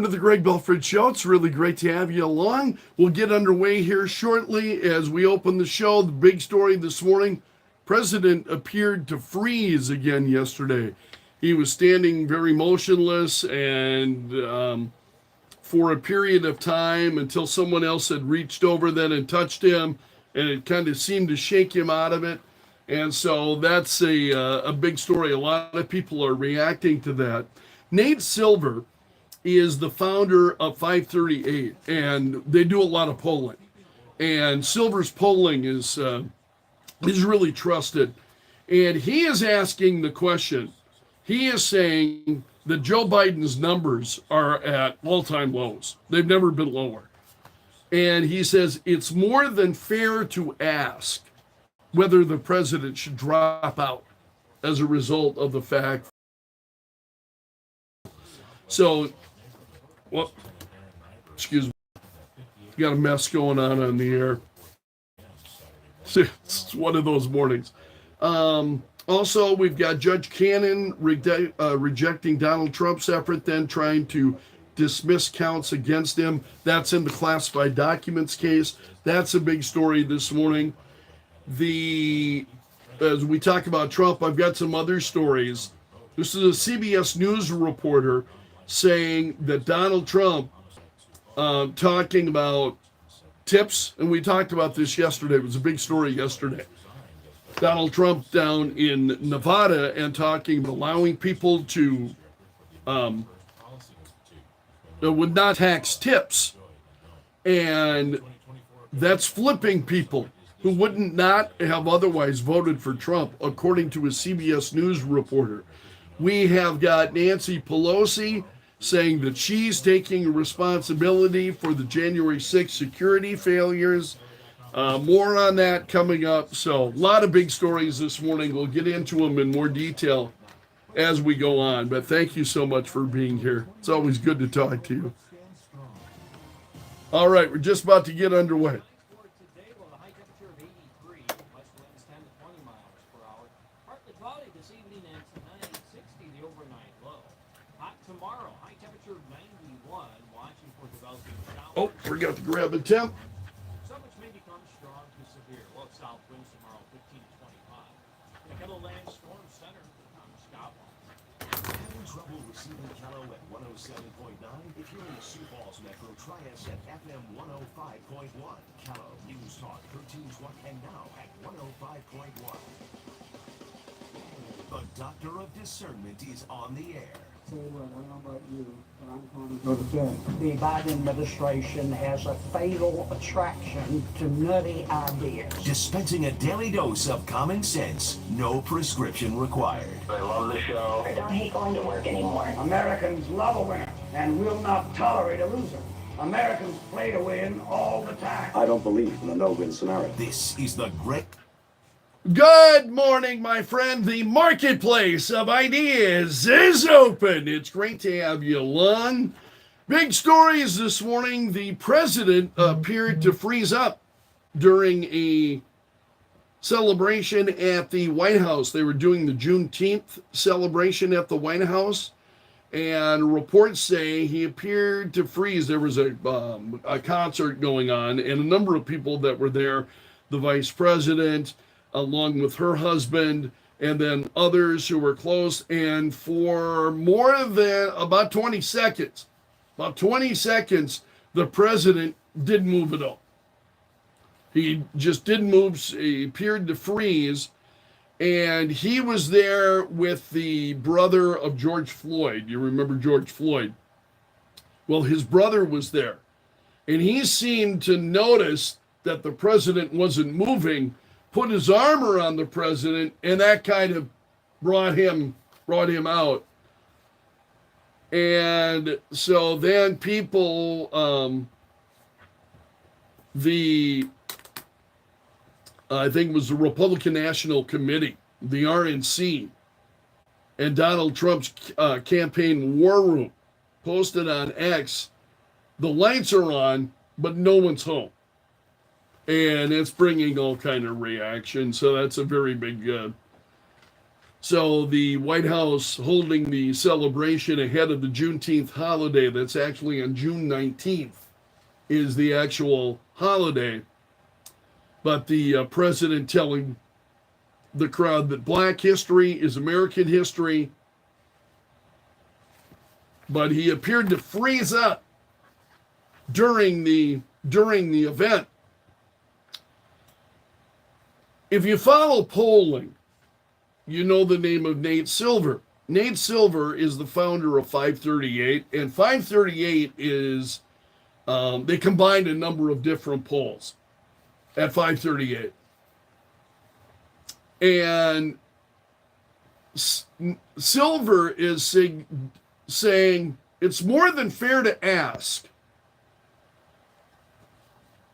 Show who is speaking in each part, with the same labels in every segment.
Speaker 1: To the Greg Belfrage Show. It's really great to have you along. We'll get underway here shortly as we open the show. The big story this morning, President appeared to freeze again yesterday. He was standing very motionless and for a period of time until someone else had reached over then and touched him, and it kind of seemed to shake him out of it. And so that's a big story. A lot of people are reacting to that. Nate Silver is the founder of 538, and they do a lot of polling. And Silver's polling is really trusted. And he is asking the question. He is saying that Joe Biden's numbers are at all-time lows. They've never been lower. And he says it's more than fair to ask whether the president should drop out as a result of the fact. So, well, excuse me, got a mess going on the air. It's one of those mornings. Also, we've got Judge Cannon rejecting Donald Trump's effort, then trying to dismiss counts against him. That's in the classified documents case. That's a big story this morning. As we talk about Trump, I've got some other stories. This is a CBS News reporter saying that Donald Trump, talking about tips, and we talked about this yesterday. It was a big story yesterday. Donald Trump down in Nevada and talking about allowing people to would not tax tips, and that's flipping people who wouldn't not have otherwise voted for Trump, according to a CBS News reporter. We have got Nancy Pelosi saying that she's taking responsibility for the January 6th security failures. More on that coming up. So a lot of big stories this morning. We'll get into them in more detail as we go on. But thank you so much for being here. It's always good to talk to you. All right, we're just about to get underway. Oh, forgot to grab a temp.
Speaker 2: Some which may become strong to severe. Low south winds tomorrow, 15 to 25. The Kettleland Storm Center on Scotland.
Speaker 3: Having trouble receiving Kello at 107.9? If you're in the Sioux Falls Metro, try us at FM 105.1. Kello News Talk 1320 and now at 105.1. The Doctor of Discernment is on the air.
Speaker 4: Say what, I don't know about you, but I'm going to go to bed. The Biden administration has a fatal attraction to nutty ideas.
Speaker 3: Dispensing a daily dose of common sense, no prescription required.
Speaker 5: I love the show.
Speaker 6: I don't hate going to work anymore.
Speaker 4: Americans love a winner and will not tolerate a loser. Americans play to win all the time.
Speaker 7: I don't believe in the no-win scenario.
Speaker 3: This is the great...
Speaker 1: Good morning, my friend. The marketplace of ideas is open. It's great to have you along. Big stories this morning. The president appeared to freeze up during a celebration at the White House. They were doing the Juneteenth celebration at the White House, and reports say he appeared to freeze. There was a concert going on, and a number of people that were there, the vice president, along with her husband, and then others who were close. And for more than about 20 seconds, the president didn't move at all. He just didn't move. He appeared to freeze. And he was there with the brother of George Floyd. You remember George Floyd? Well, his brother was there. And he seemed to notice that the president wasn't moving, put his arm around the president, and that kind of brought him out. And so then people, I think it was the Republican National Committee, the RNC, and Donald Trump's campaign war room posted on X, the lights are on, but no one's home. And it's bringing all kind of reaction. So that's a very big So the White House holding the celebration ahead of the Juneteenth holiday, that's actually on June 19th, is the actual holiday. But the president telling the crowd that black history is American history. But he appeared to freeze up during the event. If you follow polling, you know the name of Nate Silver. Nate Silver is the founder of 538, and 538 is, they combined a number of different polls at 538. And Silver is saying it's more than fair to ask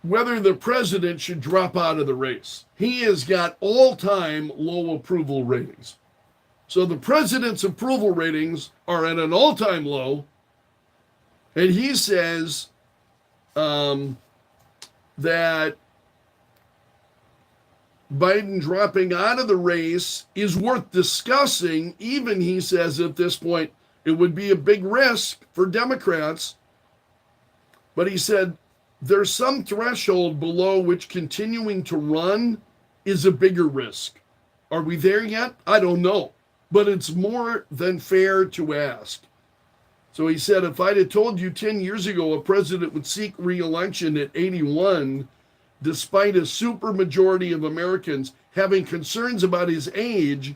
Speaker 1: whether the president should drop out of the race. He has got all-time low approval ratings. So the president's approval ratings are at an all-time low, and he says that Biden dropping out of the race is worth discussing. Even, he says, at this point, it would be a big risk for Democrats. But he said there's some threshold below which continuing to run is a bigger risk. Are we there yet? I don't know. But it's more than fair to ask. So he said, if I'd have told you 10 years ago a president would seek re-election at 81, despite a supermajority of Americans having concerns about his age,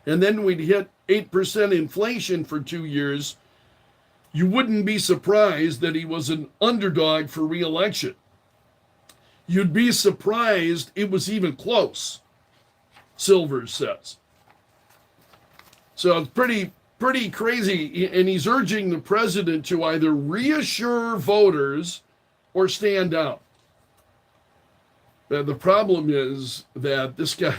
Speaker 1: and then we'd hit 8% inflation for 2 years, you wouldn't be surprised that he was an underdog for re-election. You'd be surprised it was even close, Silver says. So it's pretty crazy, and he's urging the president to either reassure voters or stand down. The problem is that this guy,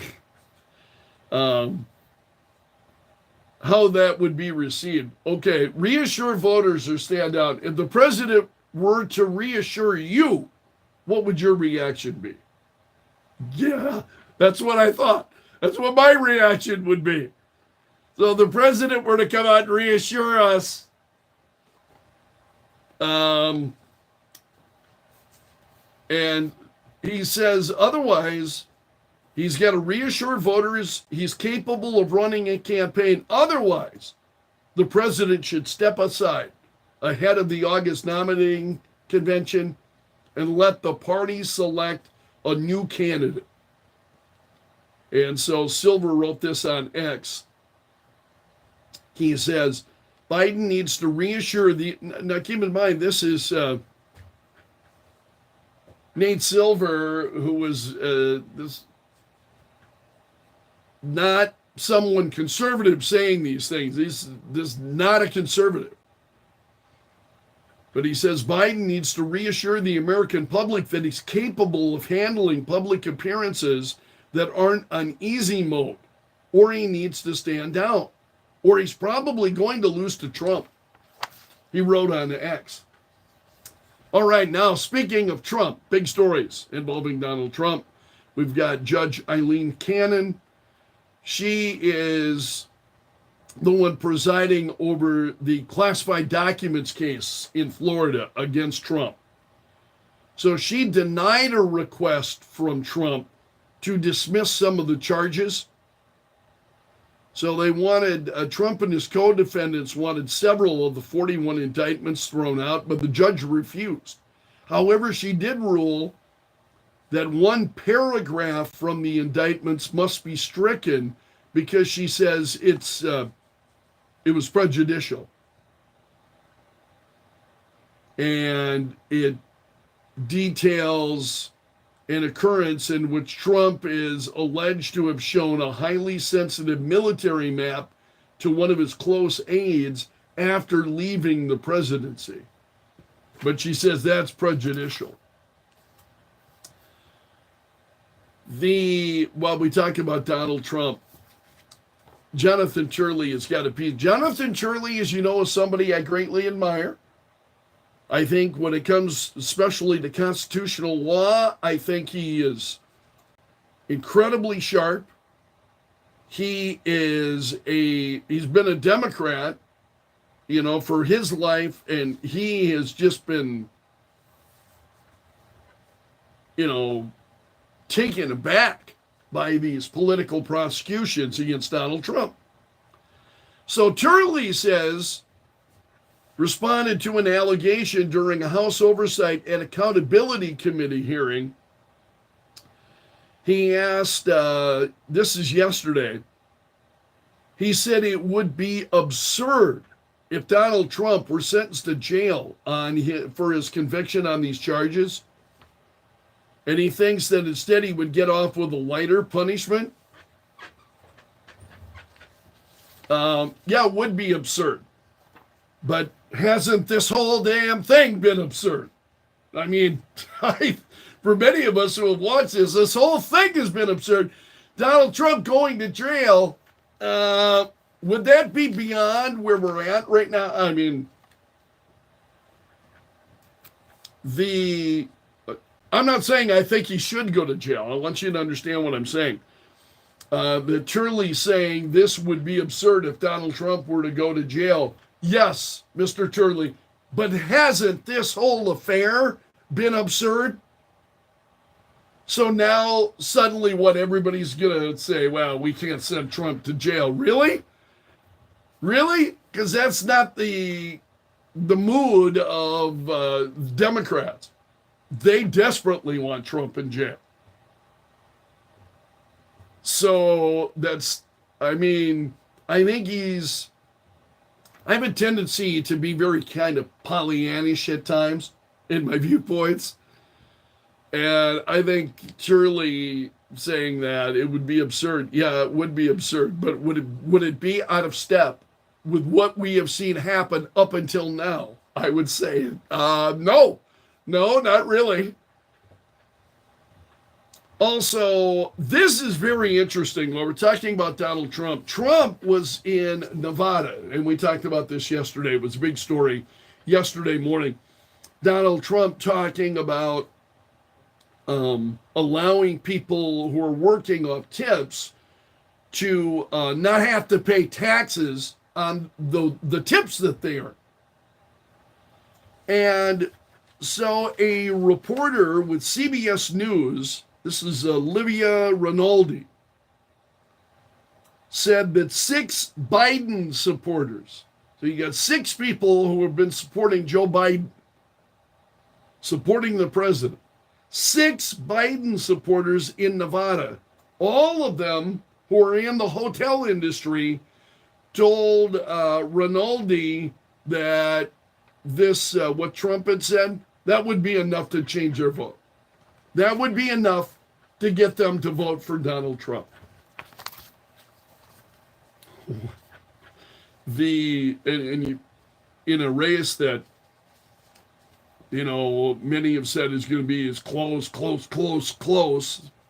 Speaker 1: how that would be received. Okay, reassure voters or stand down. If the president were to reassure you, what would your reaction be? Yeah, that's what I thought. That's what my reaction would be. So the president were to come out and reassure us. And he says otherwise, he's got to reassure voters he's capable of running a campaign. Otherwise, the president should step aside ahead of the August nominating convention and let the party select a new candidate. And so Silver wrote this on X. He says, Biden needs to reassure now keep in mind, this is Nate Silver, who was this not someone conservative saying these things. This is not a conservative. But he says Biden needs to reassure the American public that he's capable of handling public appearances that aren't on easy mode, or he needs to stand down, or he's probably going to lose to Trump. He wrote on X. All right, now speaking of Trump, big stories involving Donald Trump. We've got Judge Eileen Cannon. She is the one presiding over the classified documents case in Florida against Trump. So she denied a request from Trump to dismiss some of the charges. So they wanted, Trump and his co-defendants wanted several of the 41 indictments thrown out, but the judge refused. However, she did rule that one paragraph from the indictments must be stricken because she says it was prejudicial. And it details an occurrence in which Trump is alleged to have shown a highly sensitive military map to one of his close aides after leaving the presidency. But she says that's prejudicial. While we talk about Donald Trump, Jonathan Turley has got a piece. Jonathan Turley, as you know, is somebody I greatly admire. I think when it comes especially to constitutional law, I think he is incredibly sharp. he's been a Democrat, for his life, and he has just been, taken aback by these political prosecutions against Donald Trump. So Turley responded to an allegation during a House Oversight and Accountability Committee hearing. He asked, this is yesterday, he said it would be absurd if Donald Trump were sentenced to jail for his conviction on these charges. And he thinks that instead he would get off with a lighter punishment. It would be absurd. But hasn't this whole damn thing been absurd? I mean, for many of us who have watched this whole thing has been absurd. Donald Trump going to jail, would that be beyond where we're at right now? I mean, I'm not saying I think he should go to jail. I want you to understand what I'm saying. But Turley saying this would be absurd if Donald Trump were to go to jail. Yes, Mr. Turley, but hasn't this whole affair been absurd? So now suddenly what everybody's going to say, well, we can't send Trump to jail. Really? Really? Because that's not the mood of Democrats. They desperately want Trump in jail. So I think I have a tendency to be very kind of Pollyannish at times in my viewpoints. And I think Turley saying that it would be absurd. Yeah, it would be absurd. But would it be out of step with what we have seen happen up until now? I would say no. No, not really. Also, this is very interesting. When we're talking about Donald Trump, Trump was in Nevada, and we talked about this yesterday. It was a big story yesterday morning. Donald Trump talking about allowing people who are working off tips to not have to pay taxes on the tips that they earn. And so a reporter with CBS News, this is Olivia Rinaldi, said that 6 Biden supporters, so you got 6 people who have been supporting Joe Biden, supporting the president, 6 Biden supporters in Nevada, all of them who are in the hotel industry, told Rinaldi that what Trump had said, that would be enough to change their vote. That would be enough to get them to vote for Donald Trump. In a race that, many have said is going to be as close.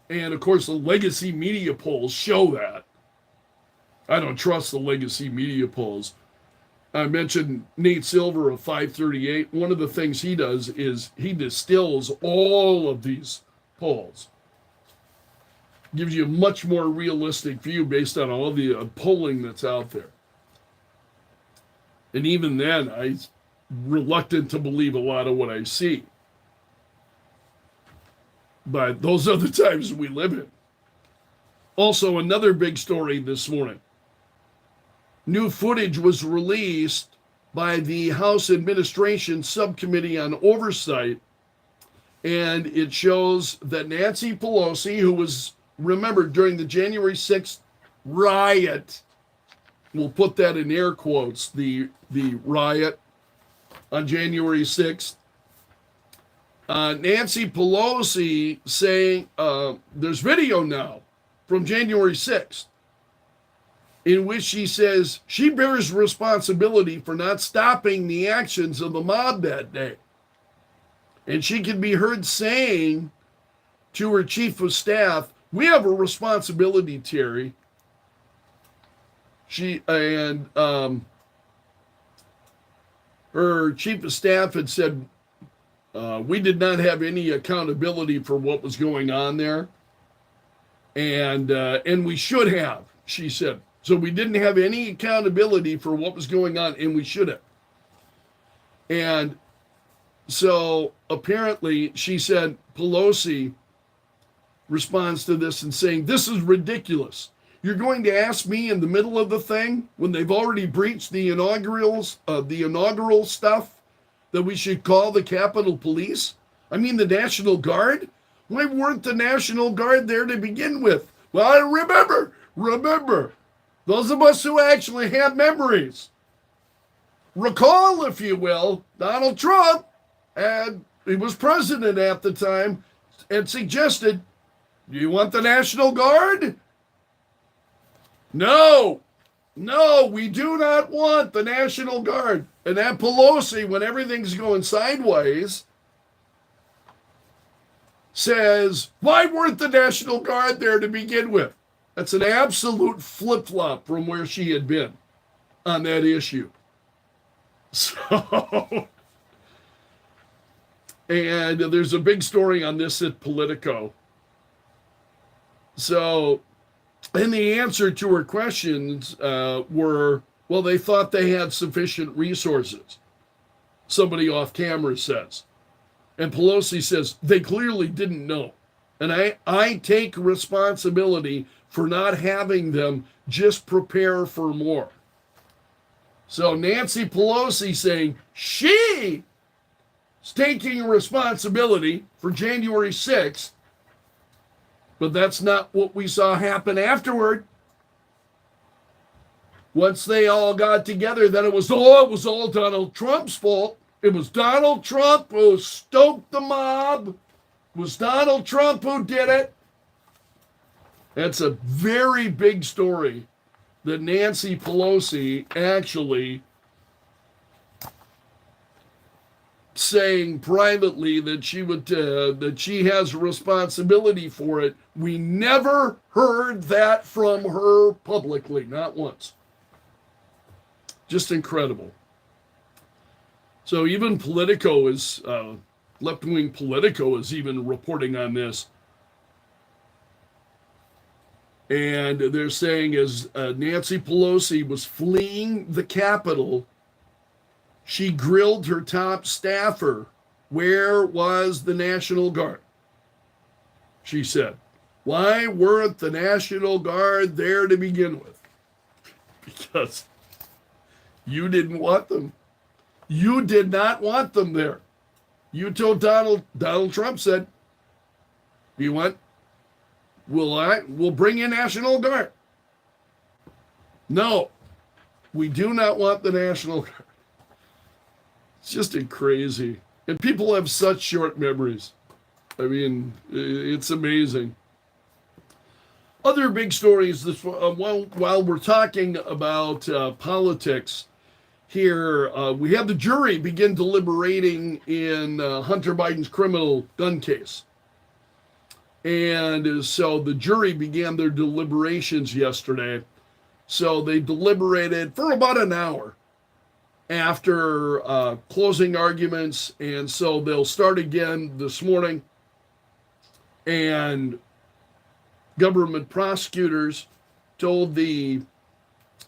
Speaker 1: And of course, the legacy media polls show that. I don't trust the legacy media polls. I mentioned Nate Silver of 538. One of the things he does is he distills all of these polls. Gives you a much more realistic view based on all the polling that's out there. And even then, I'm reluctant to believe a lot of what I see. But those are the times we live in. Also, another big story this morning. New footage was released by the House Administration Subcommittee on Oversight, and it shows that Nancy Pelosi, who was, remembered during the January 6th riot, we'll put that in air quotes, the riot on January 6th, Nancy Pelosi saying, there's video now from January 6th, in which she says she bears responsibility for not stopping the actions of the mob that day. And she can be heard saying to her chief of staff, we have a responsibility, Terry. Her chief of staff had said, we did not have any accountability for what was going on there. And we should have. she said. So we didn't have any accountability for what was going on, and we should have. And so apparently she said Pelosi responds to this and saying, this is ridiculous. You're going to ask me in the middle of the thing when they've already breached the inaugural stuff that we should call the Capitol Police? I mean, the National Guard? Why weren't the National Guard there to begin with? Well, I remember, those of us who actually have memories, recall, if you will, Donald Trump, and he was president at the time, and suggested, do you want the National Guard? No, we do not want the National Guard. And that Pelosi, when everything's going sideways, says, why weren't the National Guard there to begin with? That's an absolute flip-flop from where she had been on that issue. So, and there's a big story on this at Politico. So, and the answer to her questions were, well, they thought they had sufficient resources. Somebody off camera says. And Pelosi says, they clearly didn't know. And I take responsibility for not having them. Just prepare for more. So Nancy Pelosi saying she is taking responsibility for January 6th, but that's not what we saw happen afterward. Once they all got together, then it was all Donald Trump's fault. It was Donald Trump who stoked the mob. It was Donald Trump who did it. That's a very big story that Nancy Pelosi actually saying privately that she has a responsibility for it. We never heard that from her publicly, not once. Just incredible. So even Politico is, left-wing Politico is even reporting on this. And they're saying as Nancy Pelosi was fleeing the Capitol, she grilled her top staffer, where was the National Guard? She said, why weren't the National Guard there to begin with? Because you didn't want them. You did not want them there. You told Donald Trump said, you want, we'll bring in National Guard. No, we do not want the National Guard. It's just crazy. And people have such short memories. I mean, it's amazing. Other big stories, while we're talking about politics here, we had the jury begin deliberating in Hunter Biden's criminal gun case. And so the jury began their deliberations yesterday. So they deliberated for about an hour after closing arguments. And so they'll start again this morning. And government prosecutors told the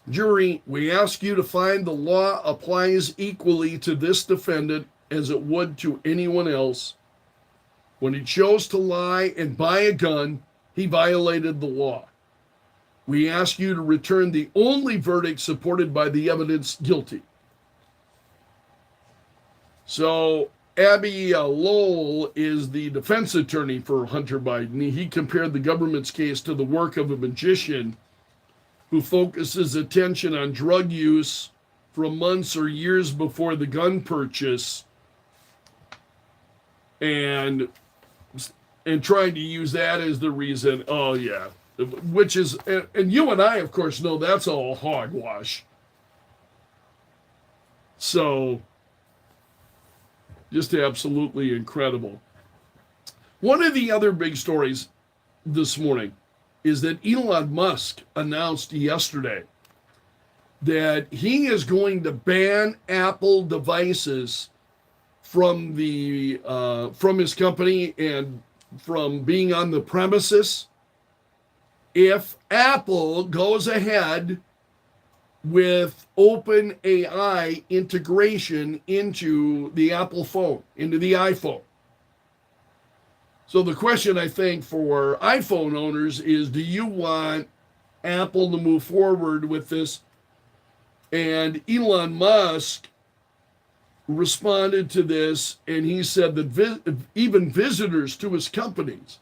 Speaker 1: jury, we ask you to find the law applies equally to this defendant as it would to anyone else. When he chose to lie and buy a gun, he violated the law. We ask you to return the only verdict supported by the evidence, guilty. So Abby Lowell is the defense attorney for Hunter Biden. He compared the government's case to the work of a magician who focuses attention on drug use from months or years before the gun purchase and trying to use that as the reason, oh yeah, which is, and you and I, of course, know that's all hogwash. So, just absolutely incredible. One of the other big stories this morning is that Elon Musk announced yesterday that he is going to ban Apple devices from his company and from being on the premises. if Apple goes ahead with OpenAI integration into the Apple phone, into the iPhone. So the question, I think, for iPhone owners is, do you want Apple to move forward with this? And Elon Musk responded to this, and he said that even visitors to his companies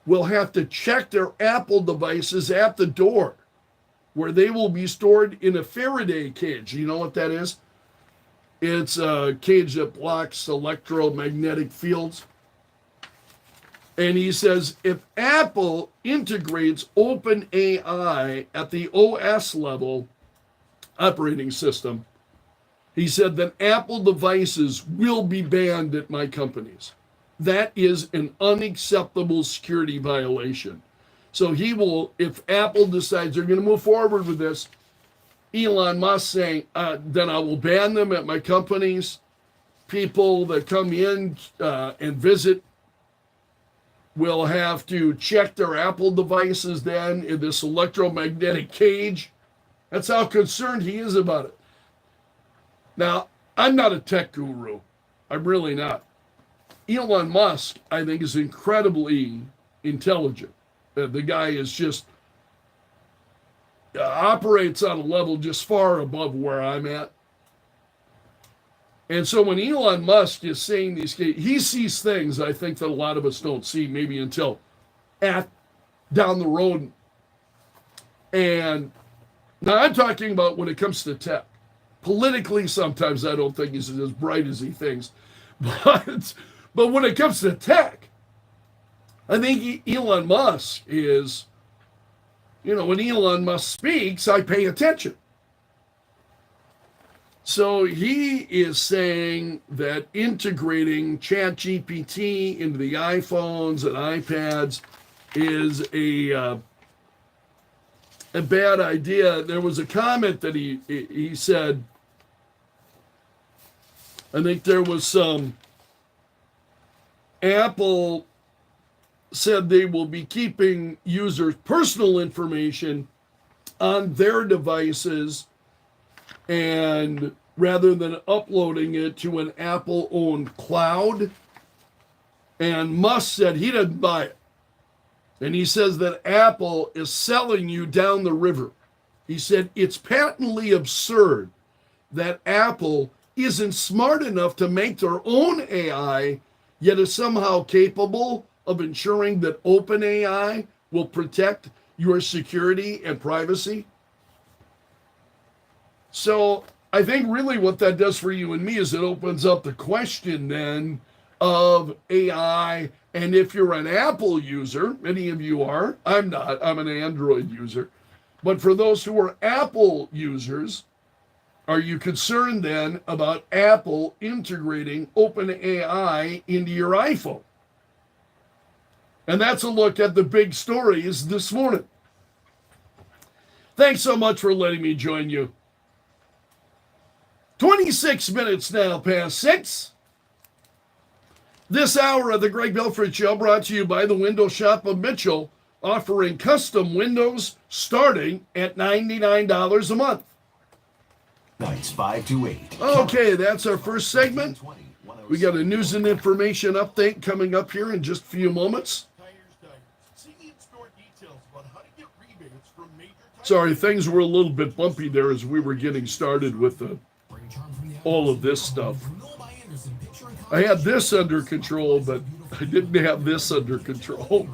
Speaker 1: will have to check their Apple devices at the door, where they will be stored in a Faraday cage. You know what that is? It's a cage that blocks electromagnetic fields. And he says, if Apple integrates OpenAI at the OS level, operating system, he said that Apple devices will be banned at my companies. That is an unacceptable security violation. So he will, if Apple decides they're going to move forward with this, Elon Musk saying, then I will ban them at my companies. People that come in and visit will have to check their Apple devices then in this electromagnetic cage. That's how concerned he is about it. Now, I'm not a tech guru. I'm really not. Elon Musk, I think, is incredibly intelligent. The guy is just operates on a level just far above where I'm at. And so when Elon Musk is saying these, he sees things I think that a lot of us don't see, maybe until down the road. And now I'm talking about when it comes to tech. Politically, sometimes I don't think he's as bright as he thinks. But when it comes to tech, I think Elon Musk is, when Elon Musk speaks, I pay attention. So he is saying that integrating ChatGPT into the iPhones and iPads is a bad idea. There was a comment that he said, I think there was some, Apple said they will be keeping users' personal information on their devices, and rather than uploading it to an Apple-owned cloud. And Musk said he didn't buy it. And he says that Apple is selling you down the river. He said it's patently absurd that Apple isn't smart enough to make their own AI, yet is somehow capable of ensuring that OpenAI will protect your security and privacy. So I think really what that does for you and me is it opens up the question then of AI. And if you're an Apple user, many of you are, I'm not, I'm an Android user. But for those who are Apple users, are you concerned then about Apple integrating OpenAI into your iPhone? And that's a look at the big stories this morning. Thanks so much for letting me join you. 26 minutes now past 6. This hour of the Greg Belfrage Show brought to you by the Window Shop of Mitchell, offering custom windows starting at $99 a month.
Speaker 3: Nights 5 to 8.
Speaker 1: Okay, that's our first segment. We got a news and information update coming up here in just a few moments. Sorry, things were a little bit bumpy there as we were getting started with all of this stuff. I had this under control, but I didn't have this under control.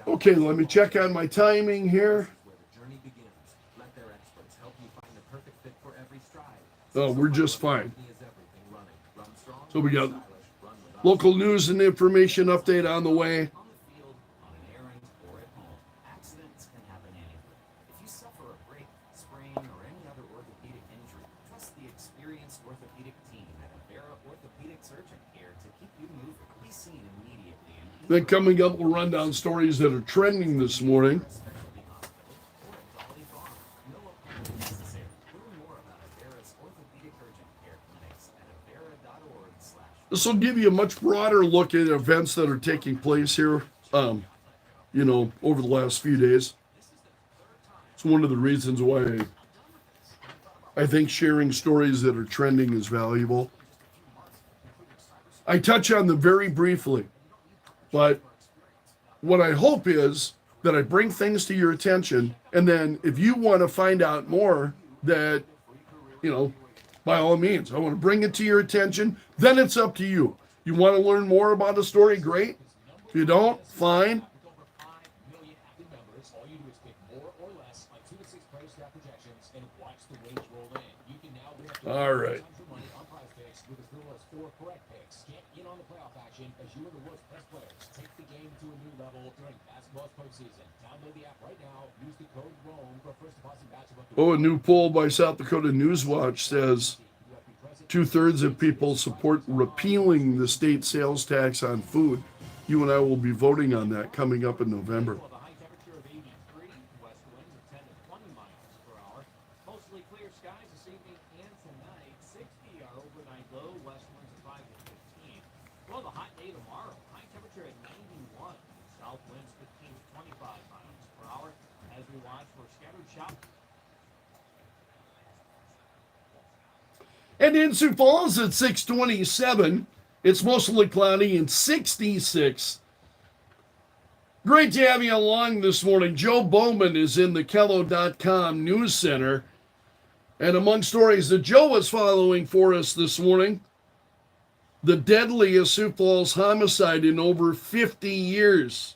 Speaker 1: Okay, let me check on my timing here. Oh, we're just fine. So we got local news and information update on the way. Then coming up, we'll run down stories that are trending this morning. This will give you a much broader look at events that are taking place here, over the last few days. It's one of the reasons why I think sharing stories that are trending is valuable. I touch on them very briefly, but what I hope is that I bring things to your attention, and then if you want to find out more, that, by all means, I want to bring it to your attention, then it's up to you. You want to learn more about a story? Great. If you don't, fine. All right. Oh, a new poll by South Dakota Newswatch says 2/3 of people support repealing the state sales tax on food. You and I will be voting on that coming up in November. And in Sioux Falls at 627, it's mostly cloudy and 66. Great to have you along this morning. Joe Bowman is in the Kello.com News Center. And among stories that Joe is following for us this morning, the deadliest Sioux Falls homicide in over 50 years.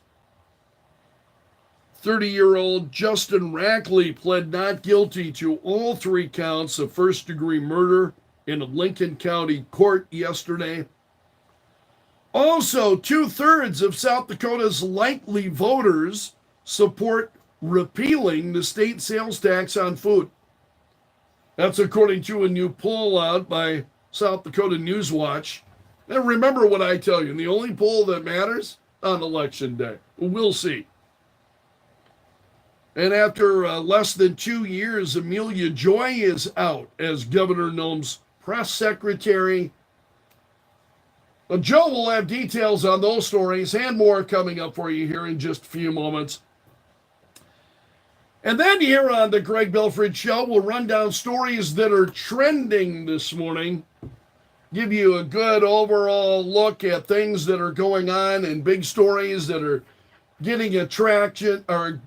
Speaker 1: 30-year-old Justin Rackley pled not guilty to all 3 counts of first-degree murder in a Lincoln County court yesterday. Also, 2/3 of South Dakota's likely voters support repealing the state sales tax on food. That's according to a new poll out by South Dakota Newswatch. And remember what I tell you, the only poll that matters on election day. We'll see. And after less than 2 years, Amelia Joy is out as Governor Noem's press secretary. Well, Joe will have details on those stories and more coming up for you here in just a few moments. And then here on the Greg Belfrage Show, we'll run down stories that are trending this morning, give you a good overall look at things that are going on and big stories that are getting attraction, or,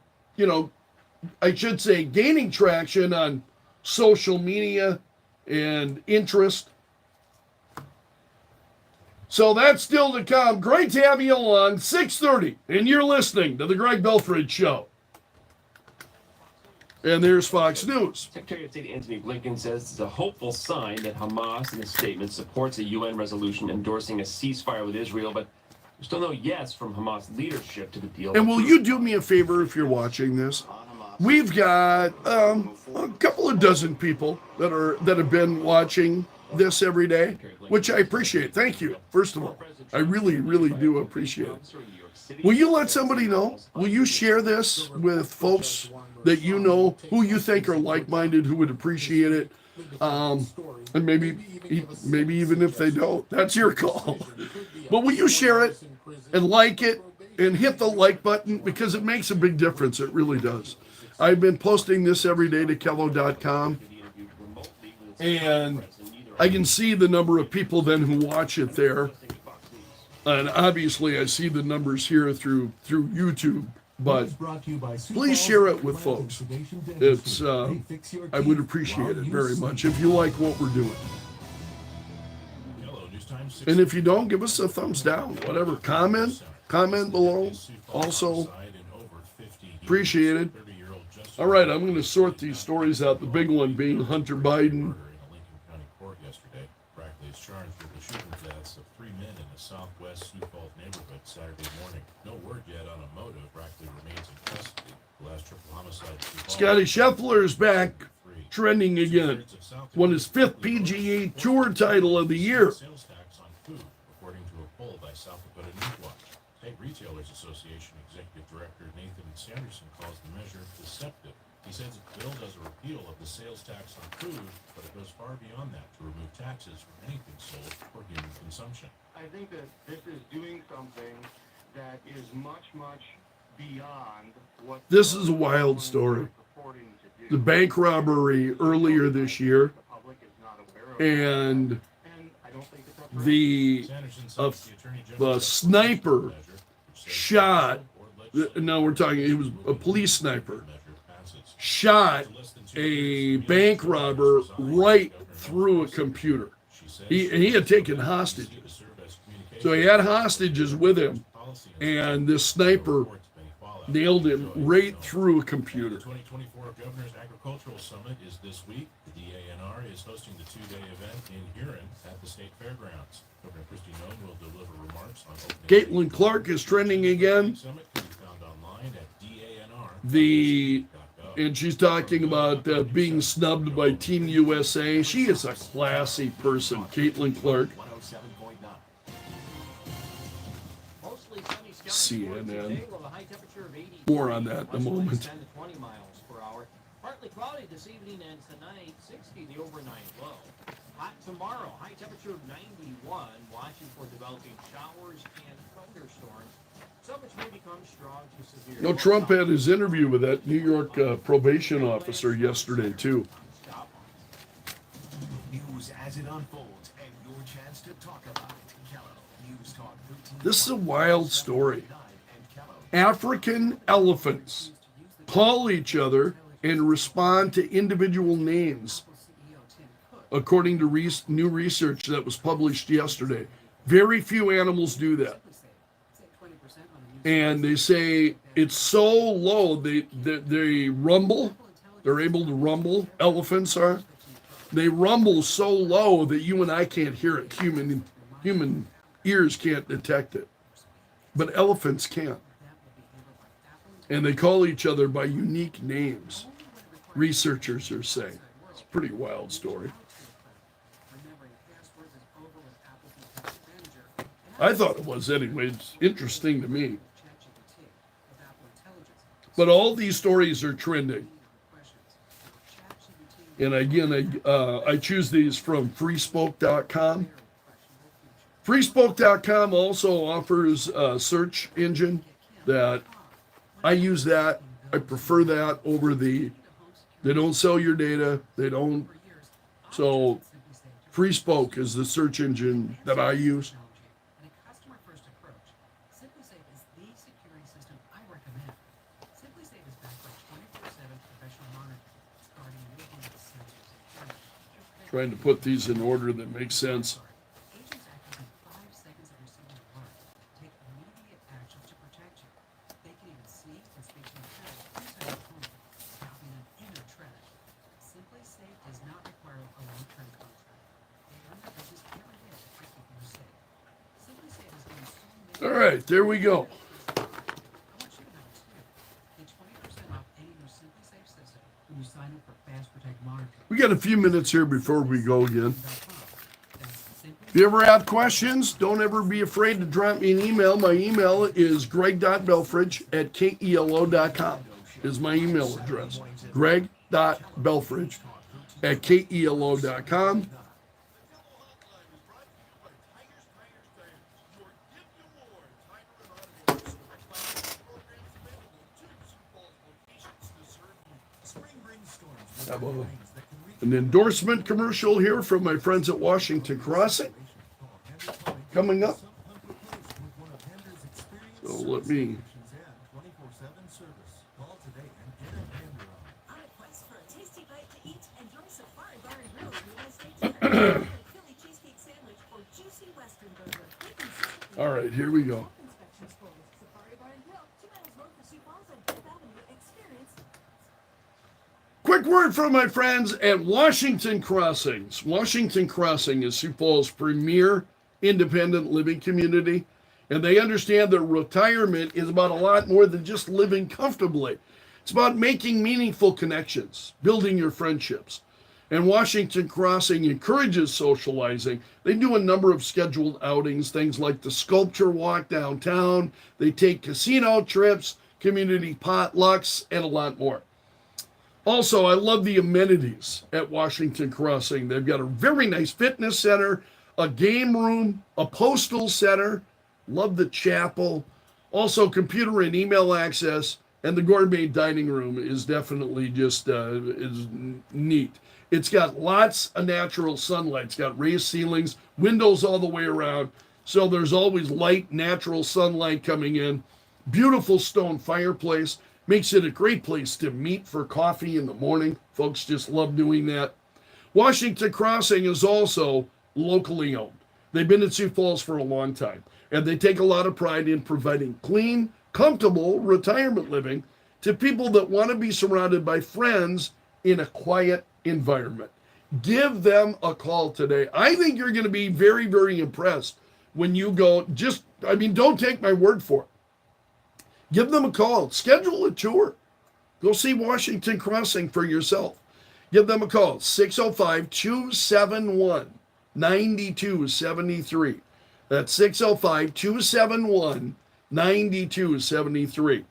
Speaker 1: I should say gaining traction on social media and interest. So that's still to come. Great to have you along. 6:30, and you're listening to the Greg Belfrage Show. And there's Fox News.
Speaker 5: Secretary of State Antony Blinken says it's a hopeful sign that Hamas, in a statement, supports a UN resolution endorsing a ceasefire with Israel, but there's still no yes from Hamas leadership to the deal.
Speaker 1: And will you do me a favor if you're watching this? We've got a couple of dozen people that have been watching this every day, which I appreciate. Thank you, first of all. I really, really do appreciate it. Will you let somebody know? Will you share this with folks that you know, who you think are like-minded, who would appreciate it? And maybe even if they don't, that's your call. But will you share it and like it and hit the like button, because it makes a big difference. It really does. I've been posting this every day to Kello.com, and I can see the number of people then who watch it there. And obviously I see the numbers here through YouTube, but please share it with folks. It's I would appreciate it very much if you like what we're doing. And if you don't, give us a thumbs down, whatever. Comment below. Also appreciated. All right, I'm going to sort these stories out. The big one being Hunter Biden.
Speaker 8: Rackley is charged with the shooting deaths of 3 men in the southwest Sioux Falls neighborhood Saturday morning. No word yet on a motive. Rackley remains in custody. The last triple homicide.
Speaker 1: Scotty Scheffler's back, trending again. Won his 5th PGA Tour title of the year.
Speaker 8: Sales tax on food, according to a poll by South Dakota Newswatch. Hey, Retailers Association Executive Director Nathan Sanderson calls the measure deceptive. He says the bill does a repeal of the sales tax on food, but it goes far beyond that to remove taxes from anything sold for human consumption.
Speaker 9: I think that this is doing something that is much, much beyond what...
Speaker 1: This is a wild story. The bank robbery earlier this year,
Speaker 9: The public is not aware of,
Speaker 1: and
Speaker 9: and I don't think that that's right.
Speaker 1: the
Speaker 8: Sanderson says
Speaker 1: uh,
Speaker 8: the Attorney
Speaker 1: the
Speaker 8: General
Speaker 1: sniper
Speaker 8: measure, which says
Speaker 1: shot.
Speaker 8: or legislate
Speaker 1: Now we're talking. He was a police sniper.
Speaker 8: measure passes.
Speaker 1: Shot
Speaker 8: Less than 2
Speaker 1: a
Speaker 8: years,
Speaker 1: bank
Speaker 8: Community
Speaker 1: robber
Speaker 8: Affairs Design
Speaker 1: right
Speaker 8: Governor
Speaker 1: through a
Speaker 8: Nelson
Speaker 1: computer.
Speaker 8: She says
Speaker 1: He had taken
Speaker 8: to
Speaker 1: hostages.
Speaker 8: serve as communication
Speaker 1: So he had hostages with him,
Speaker 8: policy
Speaker 1: and this sniper
Speaker 8: reports of any fallout.
Speaker 1: nailed him
Speaker 8: So,
Speaker 1: right
Speaker 8: no.
Speaker 1: through a
Speaker 8: The
Speaker 1: computer.
Speaker 8: 2024 Governor's Agricultural Summit is this week. The DANR is hosting the 2-day event in Huron at the state fairgrounds. Governor Kristi Noem will deliver remarks on opening
Speaker 1: Caitlin Clark is trending again.
Speaker 8: Summit can be found online at DANR.
Speaker 1: And she's talking about being snubbed by Team USA. She is a classy person, Caitlin Clark.
Speaker 3: 107.9.
Speaker 2: Mostly sunny skies for
Speaker 1: CNN.
Speaker 2: today with a high temperature of 80.
Speaker 1: More on that in a
Speaker 2: West winds
Speaker 1: moment.
Speaker 2: 10 to 20 miles per hour. Partly cloudy this evening and tonight, 60 the overnight low. Hot tomorrow, high temperature of 91, watching for developing showers and thunderstorms. Some which may become strong to severe.
Speaker 1: No, Trump had his interview with that New York probation officer yesterday, too.
Speaker 3: News as it unfolds and your chance to talk about it. Kello News Talk 13.
Speaker 1: This is a wild story.
Speaker 3: And Kello.
Speaker 1: African elephants call each other and respond to individual names, according to new research that was published yesterday. Very few animals do that. And they say it's so low, they rumble. They're able to rumble. Elephants are. They rumble so low that you and I can't hear it. Human ears can't detect it. But elephants can. And they call each other by unique names, researchers are saying. It's a pretty wild story. I thought it was anyway. It's interesting to me. But all these stories are trending. And again, I choose these from freespoke.com. Freespoke.com also offers a search engine that I use that. I prefer that over they don't sell your data. They don't. So FreeSpoke is the search engine that I use. Trying to put these in order that makes sense. All right, there we go. We got a few minutes here before we go again. If you ever have questions, don't ever be afraid to drop me an email. My email is greg.belfridge@kelo.com is my email address. greg.belfridge@kelo.com. Have an endorsement commercial here from my friends at Washington Crossing coming up. So let me. All right, here we go. Quick word from my friends at Washington Crossings. Washington Crossing is Sioux Falls' premier independent living community, and they understand that retirement is about a lot more than just living comfortably. It's about making meaningful connections, building your friendships, And Washington Crossing encourages socializing. They do a number of scheduled outings, things like the sculpture walk downtown. They take casino trips, community potlucks, and a lot more. Also, I love the amenities at Washington Crossing. They've got a very nice fitness center, a game room, a postal center. Love the chapel. Also, computer and email access, and the gourmet dining room is definitely just is neat. It's got lots of natural sunlight. It's got raised ceilings, windows all the way around. So there's always light, natural sunlight coming in. Beautiful stone fireplace. Makes it a great place to meet for coffee in the morning. Folks just love doing that. Washington Crossing is also locally owned. They've been in Sioux Falls for a long time, and they take a lot of pride in providing clean, comfortable retirement living to people that want to be surrounded by friends in a quiet environment. Give them a call today. I think you're going to be very, very impressed when you go. Don't take my word for it. Give them a call. Schedule a tour. Go see Washington Crossing for yourself. Give them a call, 605-271-9273. That's 605-271-9273.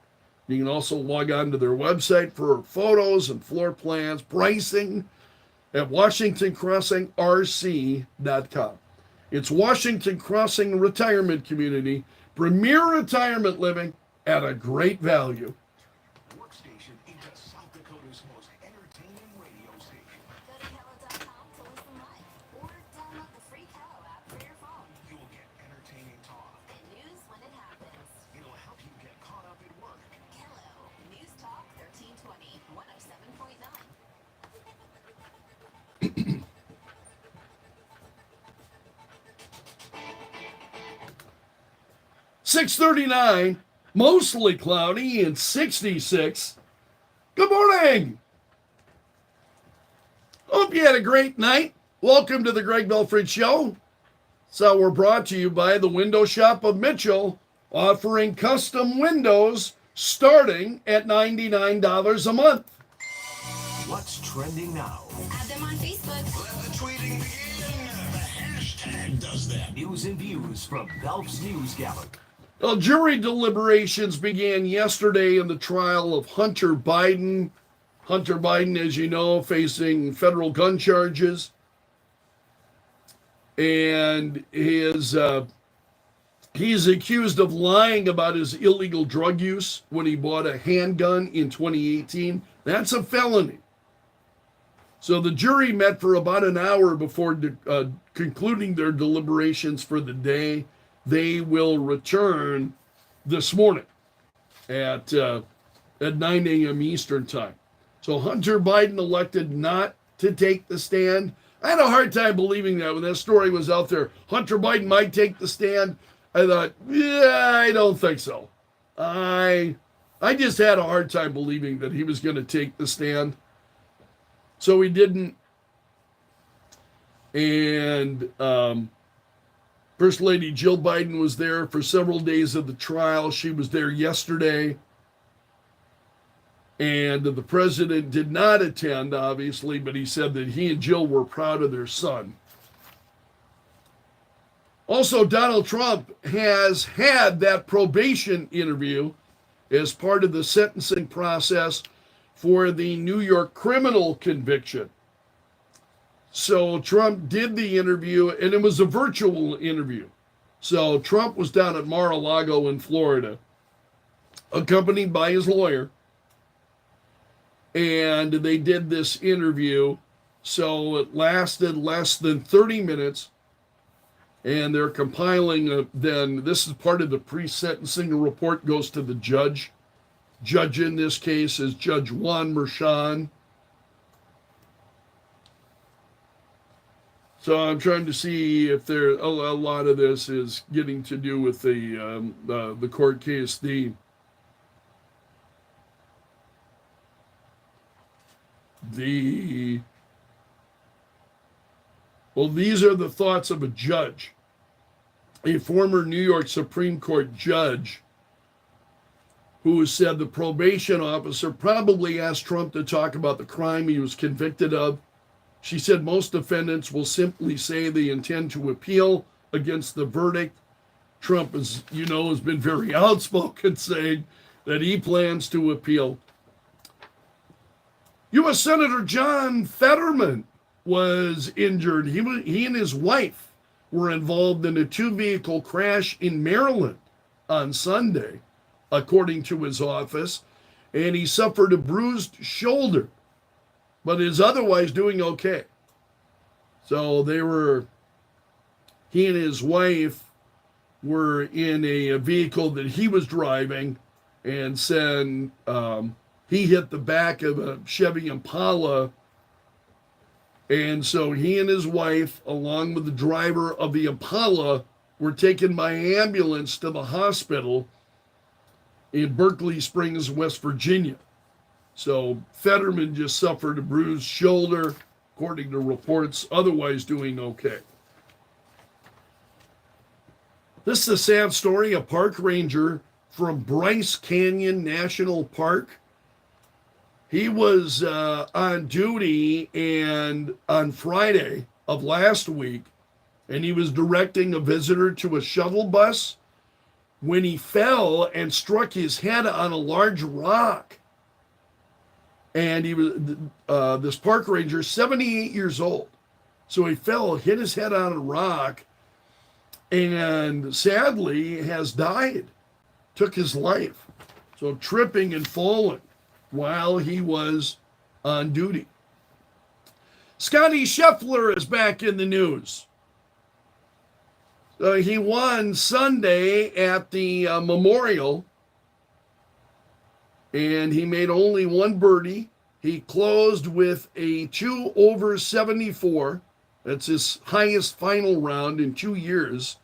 Speaker 1: You can also log on to their website for photos and floor plans, pricing at WashingtonCrossingRC.com. It's Washington Crossing Retirement Community, premier retirement living at a great value.
Speaker 3: Workstation into South Dakota's most entertaining radio station.
Speaker 6: Go to Kello.com to listen live or download the free Kello app for your phone.
Speaker 3: You'll get entertaining talk.
Speaker 6: And news when it happens.
Speaker 3: It'll help you get caught up at work.
Speaker 6: Kello. News Talk 1320, 107.9.
Speaker 1: 639, mostly cloudy and 66. Good morning. Hope you had a great night. Welcome to the Greg Belfrage Show. So we're brought to you by the Window Shop of Mitchell, offering custom windows starting at $99 a month.
Speaker 3: What's trending now?
Speaker 6: Add them on Facebook.
Speaker 3: Let the tweeting begin. The hashtag does that. News and views from Belf's News Gallery.
Speaker 1: Well, jury deliberations began yesterday in the trial of Hunter Biden. Hunter Biden, as you know, facing federal gun charges. And he's accused of lying about his illegal drug use when he bought a handgun in 2018. That's a felony. So the jury met for about an hour before concluding their deliberations for the day. They will return this morning at 9 a.m. Eastern time. So Hunter Biden elected not to take the stand. I had a hard time believing that when that story was out there. Hunter Biden might take the stand. I thought, yeah, I don't think so. I just had a hard time believing that he was going to take the stand. So he didn't. And First Lady Jill Biden was there for several days of the trial. She was there yesterday. And the president did not attend, obviously, but he said that he and Jill were proud of their son. Also, Donald Trump has had that probation interview as part of the sentencing process for the New York criminal conviction. So Trump did the interview, and it was a virtual interview. So Trump was down at Mar-a-Lago in Florida, accompanied by his lawyer. And they did this interview. So it lasted less than 30 minutes. And they're compiling, then this is part of the pre-sentencing report, goes to the judge. Judge in this case is Judge Juan Merchan. So I'm trying to see if there a lot of this is getting to do with the court case. Well, these are the thoughts of a judge, a former New York Supreme Court judge, who said the probation officer probably asked Trump to talk about the crime he was convicted of She said most defendants will simply say they intend to appeal against the verdict. Trump, as you know, has been very outspoken, saying that he plans to appeal. U.S. Senator John Fetterman was injured. He and his wife were involved in a two-vehicle crash in Maryland on Sunday, according to his office, and he suffered a bruised shoulder, but is otherwise doing okay. So he and his wife were in a vehicle that he was driving, and said he hit the back of a Chevy Impala. And so he and his wife, along with the driver of the Impala, were taken by ambulance to the hospital in Berkeley Springs, West Virginia. So Fetterman just suffered a bruised shoulder, according to reports, otherwise doing okay. This is a sad story. A park ranger from Bryce Canyon National Park. He was on duty and on Friday of last week, and he was directing a visitor to a shuttle bus when he fell and struck his head on a large rock. And he was this park ranger, 78 years old. So he fell, hit his head on a rock, and sadly has died, took his life. So tripping and falling while he was on duty. Scotty Scheffler is back in the news. He won Sunday at the Memorial, and he made only one birdie. He closed with a 2 over 74. That's his highest final round in 2 years.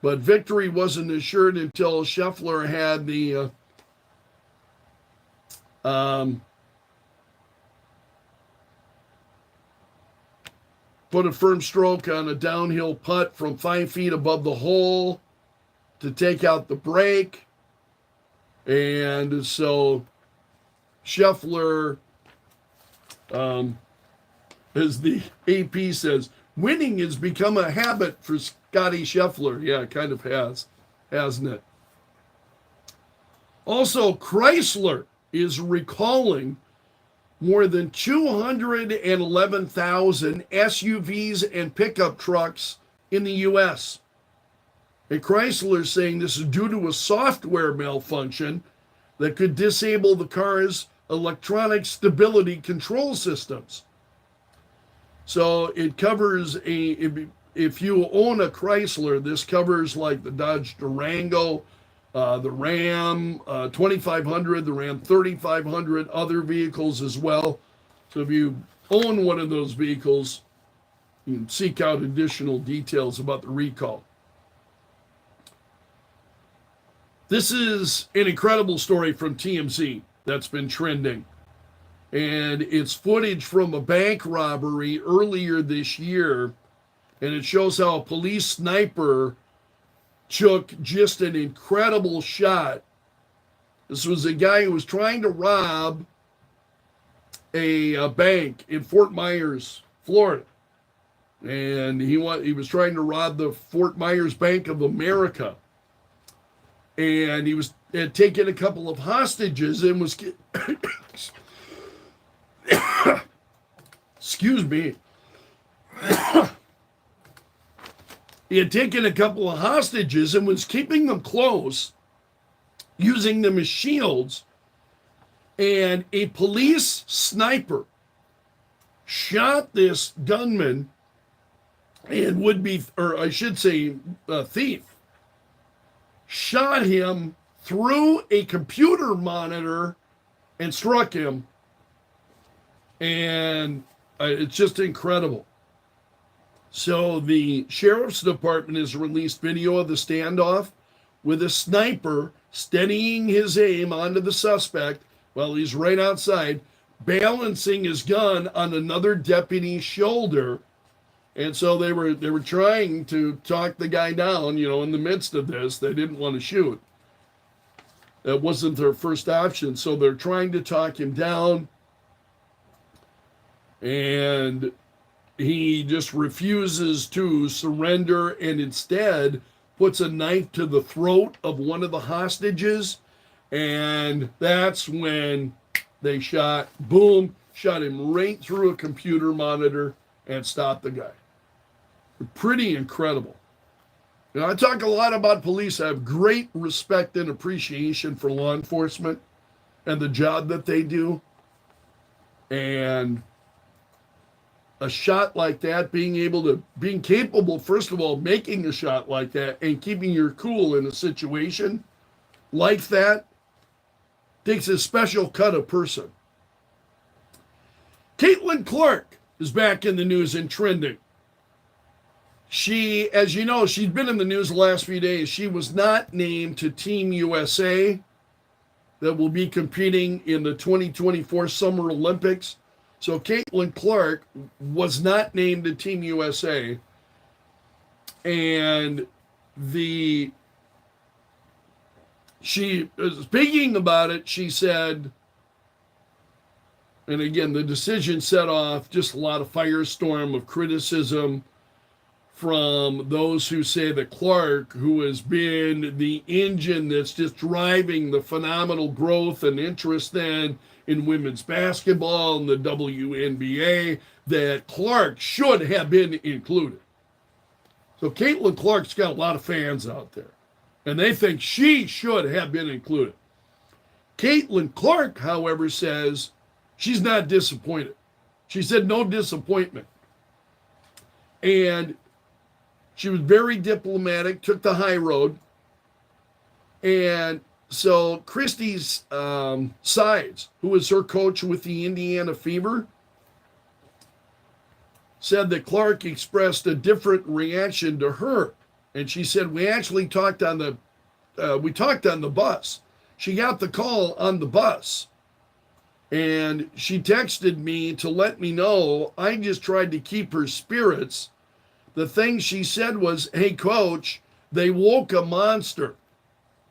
Speaker 1: But victory wasn't assured until Scheffler had the put a firm stroke on a downhill putt from 5 feet above the hole to take out the break. And so Scheffler, as the AP says, winning has become a habit for Scotty Scheffler. Yeah, it kind of has, hasn't it? Also, Chrysler is recalling more than 211,000 SUVs and pickup trucks in the U.S. And Chrysler is saying this is due to a software malfunction that could disable the car's electronic stability control systems. So it covers if you own a Chrysler, this covers like the Dodge Durango, the Ram 2500, the Ram 3500, other vehicles as well. So if you own one of those vehicles, you can seek out additional details about the recall. This is an incredible story from TMZ that's been trending. And it's footage from a bank robbery earlier this year. And it shows how a police sniper took just an incredible shot. This was a guy who was trying to rob a bank in Fort Myers, Florida. And he was trying to rob the Fort Myers Bank of America. And he had taken a couple of hostages and was excuse me. He had taken a couple of hostages and was keeping them close, using them as shields. And a police sniper shot this gunman and thief, shot him through a computer monitor and struck him. And it's just incredible. So the sheriff's department has released video of the standoff with a sniper steadying his aim onto the suspect while he's right outside, balancing his gun on another deputy's shoulder. And so they were trying to talk the guy down, in the midst of this. They didn't want to shoot. That wasn't their first option. So they're trying to talk him down. And he just refuses to surrender and instead puts a knife to the throat of one of the hostages. And that's when they shot him right through a computer monitor and stopped the guy. Pretty incredible. You know, I talk a lot about police. I have great respect and appreciation for law enforcement and the job that they do. And a shot like that, being capable, first of all, making a shot like that and keeping your cool in a situation like that takes a special cut of person. Caitlin Clark is back in the news and trending. She, as you know, she's been in the news the last few days. She was not named to Team USA that will be competing in the 2024 Summer Olympics. So Caitlin Clark was not named to Team USA. And she, speaking about it, she said, and again, the decision set off just a lot of firestorm of criticism from those who say that Clark, who has been the engine that's just driving the phenomenal growth and interest then in women's basketball and the WNBA, that Clark should have been included. So Caitlin Clark's got a lot of fans out there, and they think she should have been included. Caitlin Clark, however, says she's not disappointed. She said no disappointment. And she was very diplomatic, took the high road. And so Christy Sides, who was her coach with the Indiana Fever, said that Clark expressed a different reaction to her. And she said, we actually talked on the bus. She got the call on the bus. And she texted me to let me know. I just tried to keep her spirits. The thing she said was, hey, coach, they woke a monster,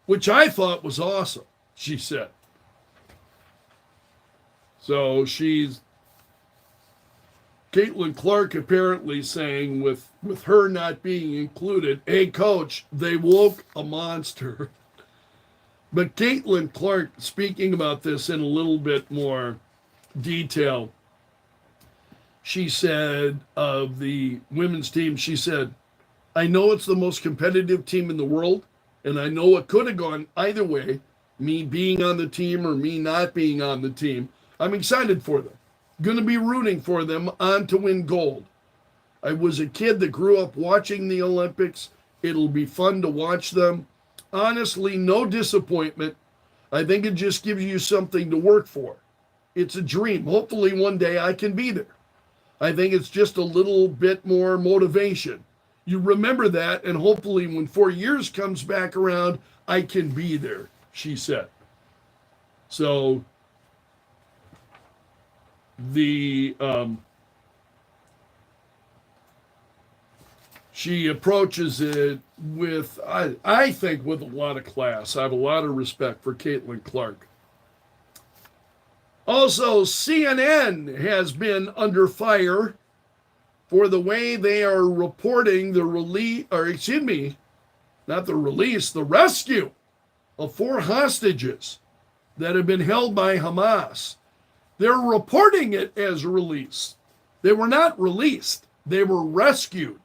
Speaker 1: which I thought was awesome, she said. So she's, Caitlin Clark apparently saying with her not being included, hey, coach, they woke a monster. But Caitlin Clark, speaking about this in a little bit more detail, she said of the women's team, she said, I know it's the most competitive team in the world, and I know it could have gone either way, me being on the team or me not being on the team. I'm excited for them. Going to be rooting for them on to win gold. I was a kid that grew up watching the Olympics. It'll be fun to watch them. Honestly, no disappointment. I think it just gives you something to work for. It's a dream. Hopefully one day I can be there. I think it's just a little bit more motivation. You remember that, and hopefully when 4 years comes back around, I can be there, she said. So she approaches it with, I think, with a lot of class. I have a lot of respect for Caitlin Clark. Also, CNN has been under fire for the way they are reporting the rescue of 4 hostages that have been held by Hamas. They're reporting it as release. They were not released. They were rescued.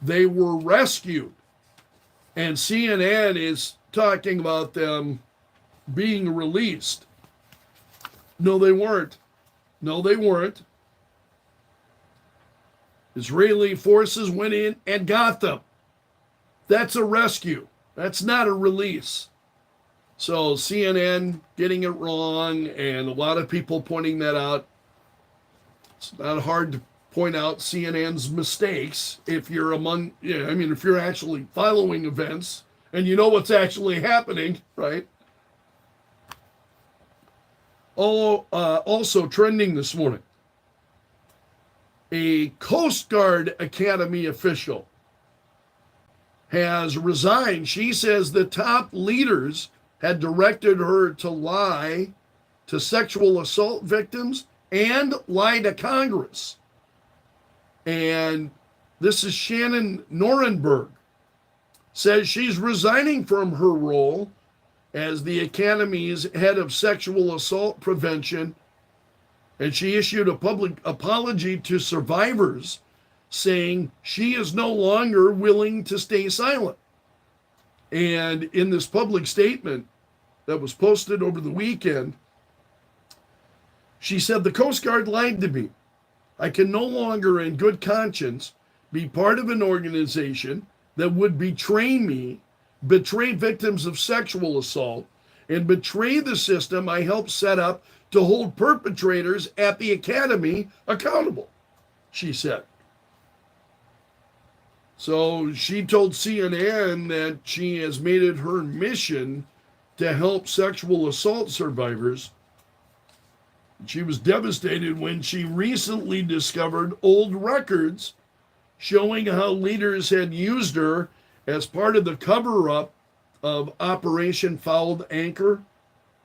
Speaker 1: They were rescued. And CNN is talking about them being released. No, they weren't. No, they weren't. Israeli forces went in and got them. That's a rescue. That's not a release. So CNN getting it wrong, and a lot of people pointing that out. It's not hard to point out CNN's mistakes if you're if you're actually following events and you know what's actually happening, right? Also trending this morning, a Coast Guard Academy official has resigned. She says the top leaders had directed her to lie to sexual assault victims and lie to Congress. And this is Shannon Norenberg, says she's resigning from her role as the Academy's head of sexual assault prevention. And she issued a public apology to survivors, saying she is no longer willing to stay silent. And in this public statement that was posted over the weekend, she said, "The Coast Guard lied to me. I can no longer, in good conscience, be part of an organization that would betray me, betray victims of sexual assault, and betray the system I helped set up to hold perpetrators at the Academy accountable," she said. So she told CNN that she has made it her mission to help sexual assault survivors. She was devastated when she recently discovered old records showing how leaders had used her as part of the cover-up of Operation Fouled Anchor.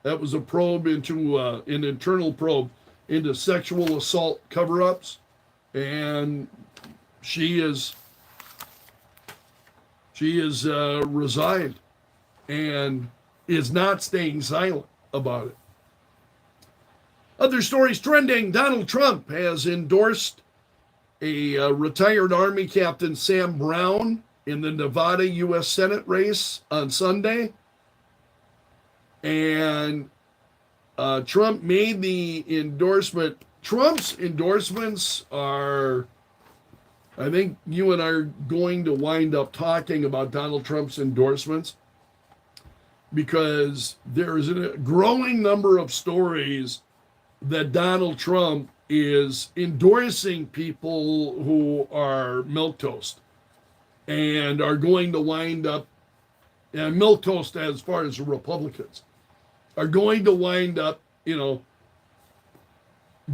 Speaker 1: That was a probe into an internal probe into sexual assault cover-ups, and she is resigned and is not staying silent about it. Other stories trending: Donald Trump has endorsed a retired Army Captain Sam Brown in the Nevada U.S. Senate race on Sunday. And Trump made the endorsement. Trump's endorsements are, I think you and I are going to wind up talking about Donald Trump's endorsements, because there is a growing number of stories that Donald Trump is endorsing people who are milquetoast and are going to wind up, and milquetoast as far as the Republicans, are going to wind up,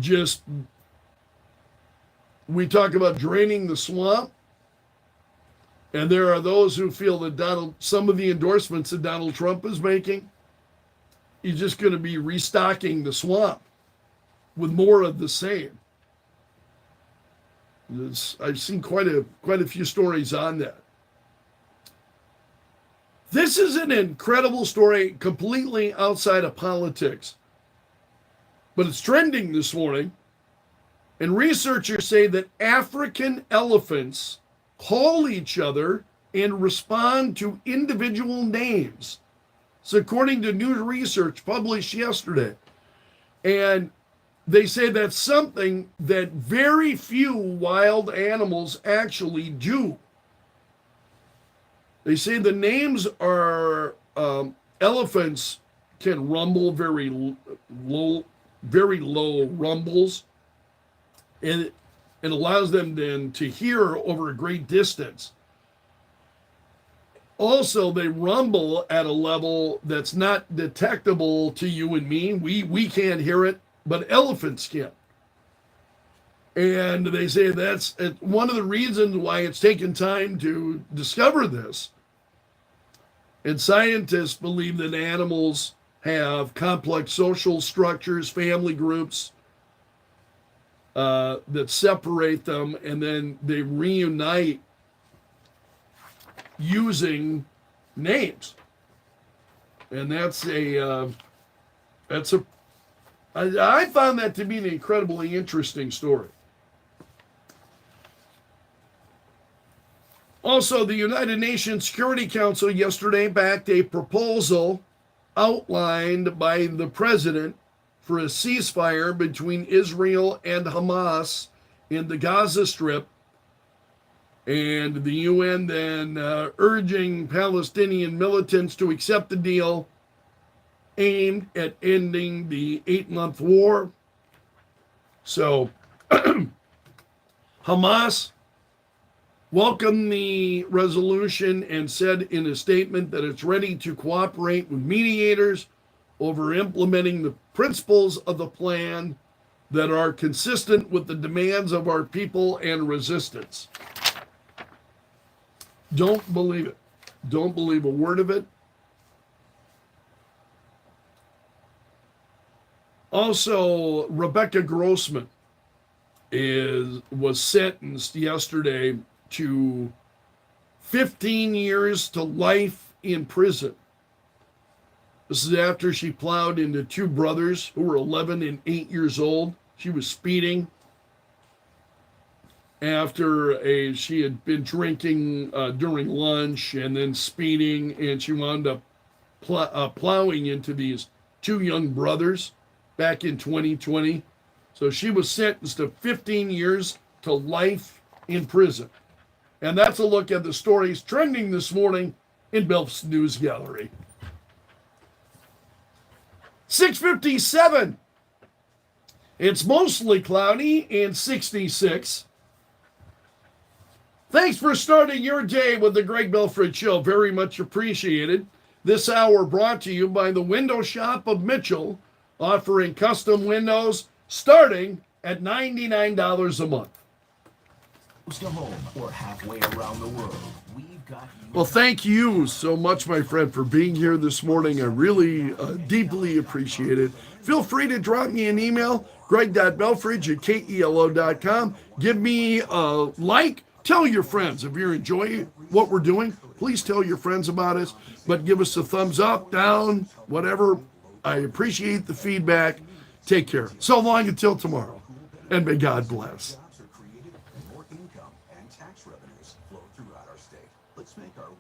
Speaker 1: just, we talk about draining the swamp. And there are those who feel that some of the endorsements that Donald Trump is making, he's just going to be restocking the swamp with more of the same. I've seen quite a few stories on that. This is an incredible story, completely outside of politics, but it's trending this morning. And researchers say that African elephants call each other and respond to individual names. So according to new research published yesterday, and they say that's something that very few wild animals actually do. They say the names are, elephants can rumble very low rumbles, and it allows them then to hear over a great distance. Also, they rumble at a level that's not detectable to you and me. We can't hear it, but elephants can. And they say that's one of the reasons why it's taken time to discover this. And scientists believe that animals have complex social structures, family groups that separate them, and then they reunite using names. And I found that to be an incredibly interesting story. Also, the United Nations Security Council yesterday backed a proposal outlined by the president for a ceasefire between Israel and Hamas in the Gaza Strip, and the UN then urging Palestinian militants to accept the deal aimed at ending the 8-month war. So Hamas welcomed the resolution and said in a statement that it's ready to cooperate with mediators over implementing the principles of the plan that are consistent with the demands of our people and resistance. Don't believe it. Don't believe a word of it. Also, Rebecca Grossman was sentenced yesterday to 15 years to life in prison. This is after she plowed into two brothers who were 11 and 8 years old. She was speeding after she had been drinking during lunch and then speeding, and she wound up plowing into these two young brothers back in 2020. So she was sentenced to 15 years to life in prison. And that's a look at the stories trending this morning in Belf's News Gallery. 6:57. It's mostly cloudy and 66. Thanks for starting your day with the Greg Belfrage Show. Very much appreciated. This hour brought to you by the Window Shop of Mitchell, offering custom windows starting at $99 a month.
Speaker 3: Close to home or halfway around the world, we've got you.
Speaker 1: Well, thank you so much, my friend, for being here this morning. I really deeply appreciate it. Feel free to drop me an email, greg.belfrage@kelo.com. Give me a like. Tell your friends. If you're enjoying what we're doing, please tell your friends about us. But give us a thumbs up, down, whatever. I appreciate the feedback. Take care. So long until tomorrow. And may God bless.
Speaker 3: Jobs are created and more income and tax revenues flow throughout our state. Let's make our